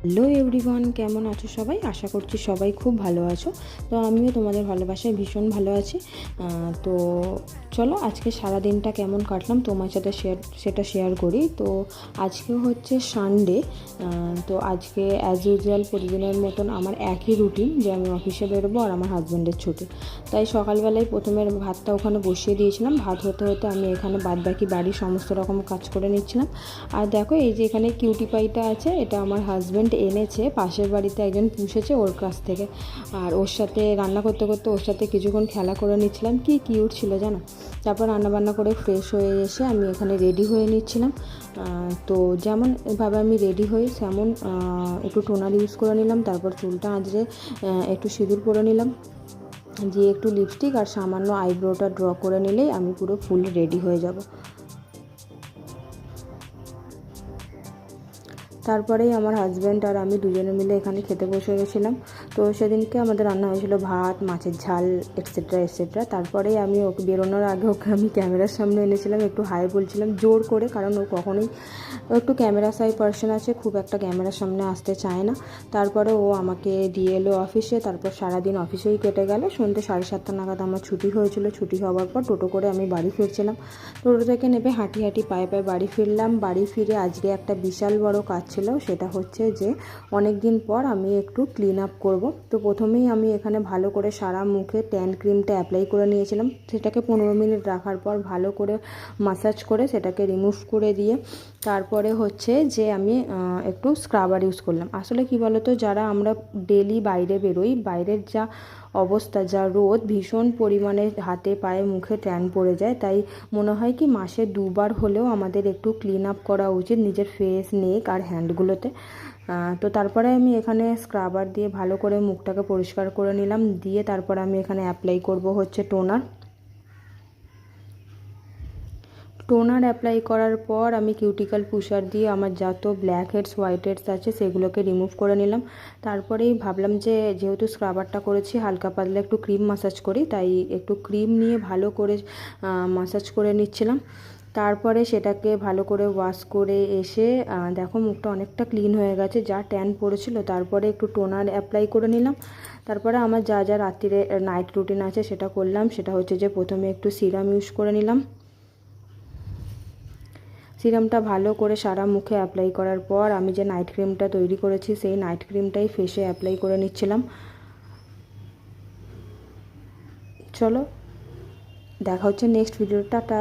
Hello everyone, কেমন আছো সবাই? আশা করছি সবাই খুব ভালো আছো। তো আমিও তোমাদের ভালোবাসায় ভীষণ ভালো আছি। তো চলো আজকে সারা দিনটা কেমন কাটলাম তোমার সাথে সেটা শেয়ার করি। তো আজকে হচ্ছে সানডে। তো আজকে অ্যাজ ইউজুয়াল প্রতিদিনের মতন আমার একই রুটিন যে আমি অফিসে বেরোবো আর আমার হাজব্যান্ডের ছুটি। তাই সকালবেলায় প্রথমে ভাতটা ওখানে বসিয়ে দিয়েছিলাম। ভাত হতে হতে আমি এখানে বাদবাকি বাড়ির সমস্ত রকম কাজ করে নিচ্ছিলাম। আর দেখো এই যে এখানে কিউটি পাইটা আছে, এটা আমার হাজব্যান্ড এনেছে, পাশের বাড়িতে একজন পুষেছে ওর কাছ থেকে। আর ওর সাথে রান্না করতে করতে ওর সাথে কিছুক্ষণ খেলা করে নিচ্ছিলাম, কি কিউট ছিল জানো। তারপর রান্নাবান্না করে ফ্রেশ হয়ে এসে আমি এখানে রেডি হয়ে নিচ্ছিলাম। তো যেমনভাবে আমি রেডি হই তেমন একটু টোনার ইউজ করে নিলাম, তারপর চুলটা আঁচড়ে একটু সিঁদুর পরে নিলাম, দিয়ে একটু লিপস্টিক আর সামান্য আইব্রোটা ড্র করে নিলেই আমি পুরো ফুল রেডি হয়ে যাব। তারপরেই আমার হাজব্যান্ড আর আমি দুজনে মিলে এখানে খেতে বসে গেছিলাম। তো সেদিনকে আমাদের রান্না হয়েছিল ভাত, মাছের ঝাল, এটসেট্রা এটসেট্রা। তারপরেই আমি ওকে বেরোনোর আগে ওকে আমি ক্যামেরার সামনে এনেছিলাম, একটু হাই বলছিলাম জোর করে, কারণ ও কখনোই একটু ক্যামেরা সাই পার্সন আছে, খুব একটা ক্যামেরার সামনে আসতে চায় না। তারপরে ও আমাকে দিয়ে এলো অফিসে। তারপর সারাদিন অফিসেই কেটে গেল। সন্ধ্যে 7:30 নাগাদ আমার ছুটি হয়েছিল। ছুটি হওয়ার পর টোটো করে আমি বাড়ি ফিরছিলাম। টোটো থেকে নেমে হাঁটি হাঁটি পায়ে পায়ে বাড়ি ফিরলাম। বাড়ি ফিরে আজকে একটা বিশাল বড় কাজ ছিল, সেটা হচ্ছে যে অনেক দিন পর আমি একটু ক্লিন আপ করবো। তো প্রথমেই আমি এখানে ভালো করে সারা মুখে ট্যান ক্রিমটা অ্যাপ্লাই করে নিয়েছিলাম। সেটাকে 15 মিনিট রাখার পর ভালো করে মাসাজ করে সেটাকে রিমুভ করে দিয়ে তারপরে হচ্ছে যে আমি একটু স্ক্রাবার ইউজ করলাম। আসলে কি বলতো, যারা আমরা ডেলি বাইরে বেরোই, বাইরের যা অবস্থা, যা রোদ, ভীষণ পরিমাণে হাতে পায়ে মুখে ট্যান পড়ে যায়। তাই মনে হয় কি মাসে 2বার হলেও আমাদের একটু ক্লিন আপ করা উচিত নিজের ফেস, নেক আর হ্যান্ডগুলোতে। তো তারপরে আমি এখানে স্ক্রাবার দিয়ে ভালো করে মুখটাকে পরিষ্কার করে নিলাম। দিয়ে তারপরে আমি এখানে অ্যাপ্লাই করব হচ্ছে টোনার অ্যাপ্লাই করার পর আমি কিউটিক্যাল পুষার দিয়ে আমার যত ব্ল্যাক হেডস, হোয়াইট হেডস আছে সেগুলোকে রিমুভ করে নিলাম। তারপরেই ভাবলাম যে যেহেতু স্ক্রাবারটা করেছি হালকা পাতলা একটু ক্রিম মাসাজ করি, তাই একটু ক্রিম নিয়ে ভালো করে মাসাজ করে নিচ্ছিলাম। তারপরে সেটাকে ভালো করে ওয়াশ করে এসে দেখো মুখটা অনেকটা ক্লিন হয়ে গেছে, যা ট্যান পড়েছিল। তারপরে একটু টোনার অ্যাপ্লাই করে নিলাম। তারপরে আমার যা যা রাত্রিরে নাইট রুটিন আছে সেটা করলাম। সেটা হচ্ছে যে প্রথমে একটু সিরাম ইউজ করে নিলাম। সিরামটা ভালো করে সারা মুখে অ্যাপ্লাই করার পর আমি যে নাইট ক্রিমটা তৈরি করেছি সেই নাইট ক্রিমটাই ফেসে অ্যাপ্লাই করে নিচ্ছিলাম। চলো দেখা হচ্ছে নেক্সট ভিডিও, টাটা।